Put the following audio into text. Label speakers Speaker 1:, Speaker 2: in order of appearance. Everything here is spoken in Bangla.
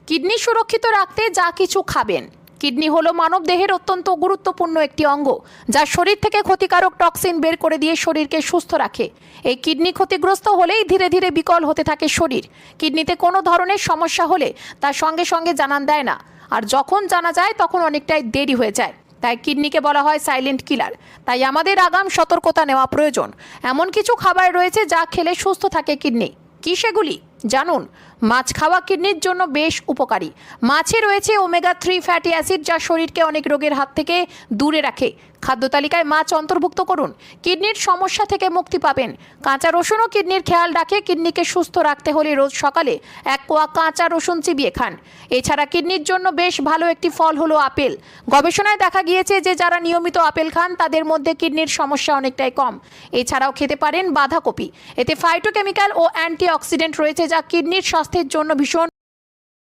Speaker 1: কিডনি সুরক্ষিত রাখতে যা কিছু খাবেন। কিডনি হলো মানবদেহের অত্যন্ত গুরুত্বপূর্ণ একটি অঙ্গ, যা শরীর থেকে ক্ষতিকারক টক্সিন বের করে দিয়ে শরীরকে সুস্থ রাখে। এই কিডনি ক্ষতিগ্রস্ত হলেই ধীরে ধীরে বিকল হতে থাকে শরীর। কিডনিতে কোনো ধরনের সমস্যা হলে তার সঙ্গে সঙ্গে জানান দেয় না, আর যখন জানা যায় তখন অনেকটাই দেরি হয়ে যায়। তাই কিডনিকে বলা হয় সাইলেন্ট কিলার। তাই আমাদের আগাম সতর্কতা নেওয়া প্রয়োজন। এমন কিছু খাবার রয়েছে যা খেলে সুস্থ থাকে কিডনি। কি সেগুলি জানুন। মাছ খাওয়া কিডনির জন্য বেশ উপকারী। মাছে রয়েছে ওমেগা-3 ফ্যাটি অ্যাসিড, যা শরীরকে অনেক রোগের হাত থেকে দূরে রাখে। খাদ্য তালিকায় মাছ অন্তর্ভুক্ত করুন, কিডনির সমস্যা থেকে মুক্তি পাবেন। কাঁচা রসুনও কিডনির খেয়াল রাখে। কিডনিকে সুস্থ রাখতে হলে রোজ সকালে 1 কোয়া কাঁচা রসুন চিবিয়ে খান। এছাড়া কিডনির জন্য বেশ ভালো একটি ফল হলো আপেল। গবেষণায় দেখা গিয়েছে যে যারা নিয়মিত আপেল খান তাদের মধ্যে কিডনির সমস্যা অনেকটাই কম। এছাড়াও খেতে পারেন বাঁধাকপি। এতে ফাইটোকেমিক্যাল ও অ্যান্টিঅক্সিডেন্ট রয়েছে, যা কিডনির স্বাস্থ্যের জন্য ভীষণ